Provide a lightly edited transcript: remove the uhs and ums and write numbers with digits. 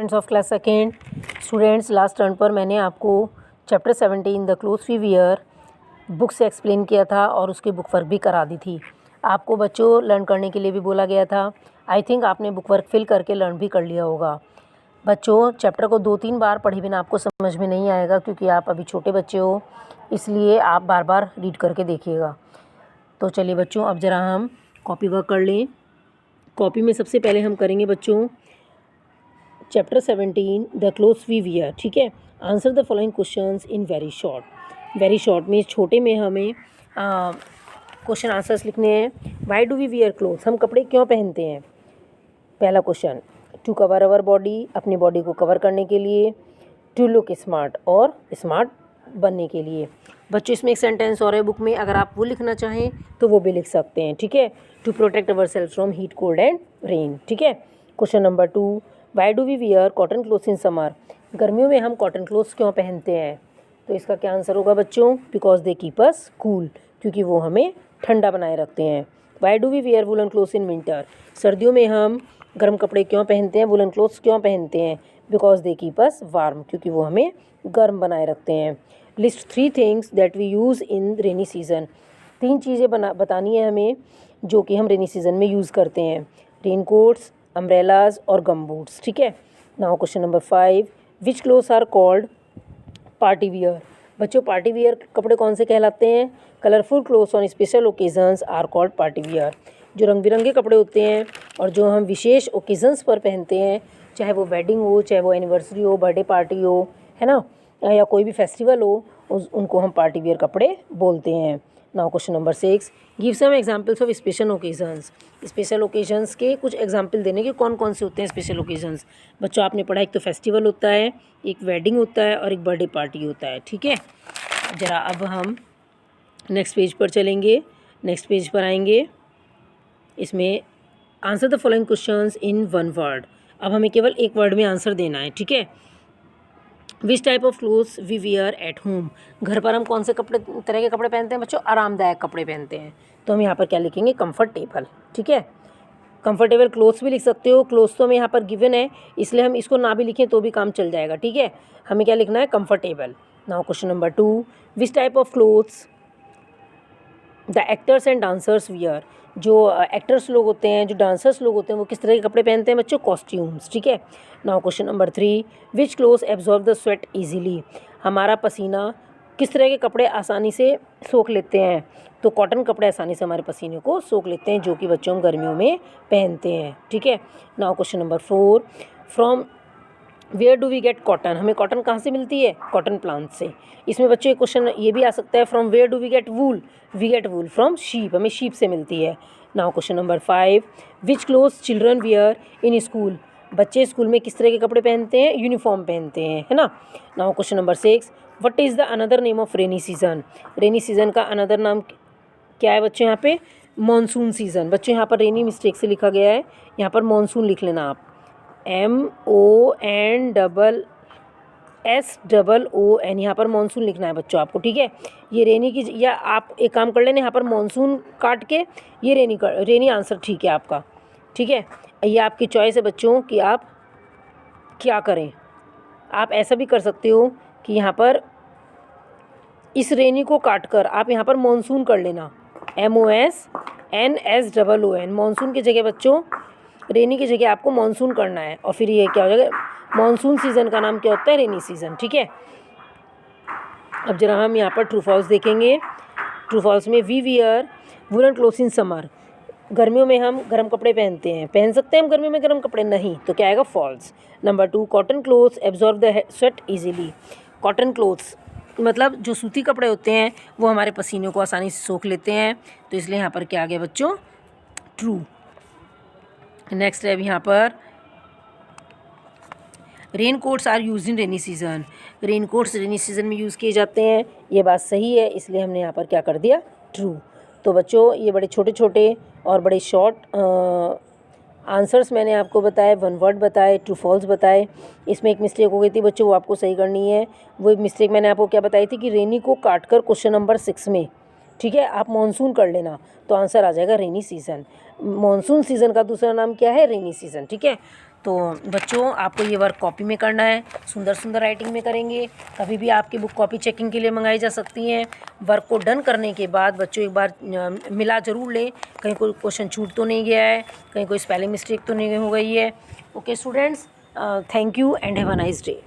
Students of class second. Students, last turn पर मैंने आपको chapter 17 the clothes we wear book से explain किया था और उसकी बुक वर्क भी करा दी थी। आपको बच्चों लर्न करने के लिए भी बोला गया था। आई थिंक आपने बुक वर्क फिल करके लर्न भी कर लिया होगा। बच्चों, चैप्टर को 2-3 बार पढ़े बिना आपको समझ में नहीं आएगा, क्योंकि आप अभी छोटे बच्चे हो, इसलिए आप बार बार रीड करके देखिएगा। तो चलिए बच्चों, अब ज़रा हम कॉपी वर्क कर लें। कॉपी में सबसे पहले हम करेंगे बच्चों chapter 17 the clothes we wear. ठीक है, answer the following questions in very short. Very short में, छोटे में हमें क्वेश्चन आंसर्स लिखने हैं। Why do we wear clothes, हम कपड़े क्यों पहनते हैं। पहला question, to cover our body, अपनी बॉडी को कवर करने के लिए। टू लुक स्मार्ट, और स्मार्ट बनने के लिए। बच्चों, इसमें एक सेंटेंस और है बुक में, अगर आप वो लिखना चाहें तो वो भी लिख सकते हैं। ठीक है, to protect our self from heat, cold and rain. ठीक है। Question number 2, why do we wear cotton clothes in summer, गर्मियों में हम कॉटन क्लोथ्स क्यों पहनते हैं। तो इसका क्या आंसर होगा बच्चों, because they keep us cool, क्योंकि वो हमें ठंडा बनाए रखते हैं। Why do we wear woollen clothes in winter, सर्दियों में हम गर्म कपड़े क्यों पहनते हैं, वुलन क्लोथ्स क्यों पहनते हैं। Because they keep us warm, क्योंकि वो हमें गर्म बनाए रखते हैं। List 3 things that we use in rainy season, 3 चीज़ें बतानी है हमें जो कि हम रेनी सीजन में यूज़ करते हैं। रेन कोट्स, अम्ब्रेलाज और गम बूट्स। ठीक है। Now question number 5, which clothes are called party wear. बच्चों, पार्टी वियर कपड़े कौन से कहलाते हैं। Colourful clothes on special occasions are called party wear, जो रंग बिरंगे कपड़े होते हैं और जो हम विशेष ओकेजन्स पर पहनते हैं, चाहे वो वेडिंग हो, चाहे वो एनिवर्सरी हो, बर्थडे पार्टी हो, है ना, या कोई भी फेस्टिवल हो, उनको हम पार्टी वियर कपड़े बोलते हैं। Now question number 6, give some examples of special occasions. Special occasions के कुछ एग्जांपल देने के, कौन कौन से होते हैं स्पेशल ओकेजन्स। बच्चों, आपने पढ़ा, एक तो फेस्टिवल होता है, एक वेडिंग होता है और एक बर्थडे पार्टी होता है। ठीक है। ज़रा अब हम नेक्स्ट पेज पर चलेंगे। नेक्स्ट पेज पर आएंगे, इसमें answer the following questions in 1 word. अब हमें केवल एक वर्ड में आंसर देना है। ठीक है। Which type of clothes we wear at home, घर पर हम कौन से तरह के कपड़े पहनते हैं बच्चों, आरामदायक कपड़े पहनते हैं। तो हम यहाँ पर क्या लिखेंगे, कंफर्टेबल। ठीक है, कंफर्टेबल क्लोथ्स भी लिख सकते हो। क्लोथ्स तो हमें यहाँ पर गिवन है, इसलिए हम इसको ना भी लिखें तो भी काम चल जाएगा। ठीक है, हमें क्या लिखना है, comfortable. Now question number 2, which type of clothes the actors and dancers wear, जो एक्टर्स लोग होते हैं, जो डांसर्स लोग होते हैं, वो किस तरह के कपड़े पहनते हैं बच्चों, कॉस्ट्यूम्स। ठीक है। Now question number 3, which clothes absorb the sweat easily, हमारा पसीना किस तरह के कपड़े आसानी से सोख लेते हैं। तो कॉटन कपड़े आसानी से हमारे पसीने को सोख लेते हैं, जो कि बच्चों हम गर्मियों में पहनते हैं। ठीक है। Now question number 4, from where do we get cotton, हमें कॉटन कहाँ से मिलती है, कॉटन प्लांट से। इसमें बच्चों एक क्वेश्चन ये भी आ सकता है, from where do we get wool, we get wool from sheep, हमें शीप से मिलती है। Now question number 5, which clothes children wear in school, बच्चे स्कूल में किस तरह के कपड़े पहनते हैं, यूनिफॉर्म पहनते हैं, है ना। Now question number 6, what is the another name of rainy season, rainy season का अनदर नाम क्या है बच्चों, यहाँ पे मानसून सीजन। बच्चों, यहाँ पर रेनी मिस्टेक से लिखा गया है, यहाँ पर मानसून लिख लेना आप, MONSSON, यहाँ पर मानसून लिखना है बच्चों आपको। ठीक है, ये रेनी की, या आप एक काम कर लेना, यहाँ पर मानसून काट के ये रेनी आंसर ठीक है आपका। ठीक है, ये आपकी चॉइस है बच्चों कि आप क्या करें। आप ऐसा भी कर सकते हो कि यहाँ पर इस रेनी को काट कर आप यहाँ पर मानसून कर लेना, MOSNSOON, मानसून की जगह बच्चों, रेनी की जगह आपको मानसून करना है, और फिर ये क्या हो जाएगा, मानसून सीज़न का नाम क्या होता है, रेनी सीज़न। ठीक है। अब जरा हम यहाँ पर ट्रू फॉल्स देखेंगे। ट्रू फॉल्स में, we wear woollen clothes in summer, गर्मियों में हम गर्म कपड़े पहनते हैं, पहन सकते हैं हम गर्मियों में गर्म कपड़े, नहीं, तो क्या आएगा, false. Number 2, cotton clothes absorb the sweat easily, cotton clothes मतलब जो सूती कपड़े होते हैं वो हमारे पसीने को आसानी से सोख लेते हैं, तो इसलिए यहाँ पर क्या आ गया बच्चों, ट्रू। नेक्स्ट है यहाँ पर, rain coats are use in rainy season, rain coats rainy season में यूज़ किए जाते हैं, ये बात सही है, इसलिए हमने यहाँ पर क्या कर दिया, ट्रू। तो बच्चों, ये बड़े छोटे छोटे और बड़े शॉर्ट आंसर्स मैंने आपको बताए, 1 वर्ड बताए, ट्रू फॉल्स बताए। इसमें एक मिस्टेक हो गई थी बच्चों, वो आपको सही करनी है। वो मिस्टेक मैंने आपको क्या बताई थी कि रेनी को काट कर क्वेश्चन नंबर 6 में, ठीक है, आप मानसून कर लेना, तो आंसर आ जाएगा रेनी सीज़न। मानसून सीज़न का दूसरा नाम क्या है, रेनी सीज़न। ठीक है, तो बच्चों आपको ये वर्क कॉपी में करना है, सुंदर सुंदर राइटिंग में करेंगे। कभी भी आपकी बुक कॉपी चेकिंग के लिए मंगाई जा सकती हैं। वर्क को डन करने के बाद बच्चों एक बार मिला ज़रूर लें, कहीं कोई क्वेश्चन छूट तो नहीं गया है, कहीं कोई स्पेलिंग मिस्टेक तो नहीं हो गई है। Okay students, thank you and have a nice day.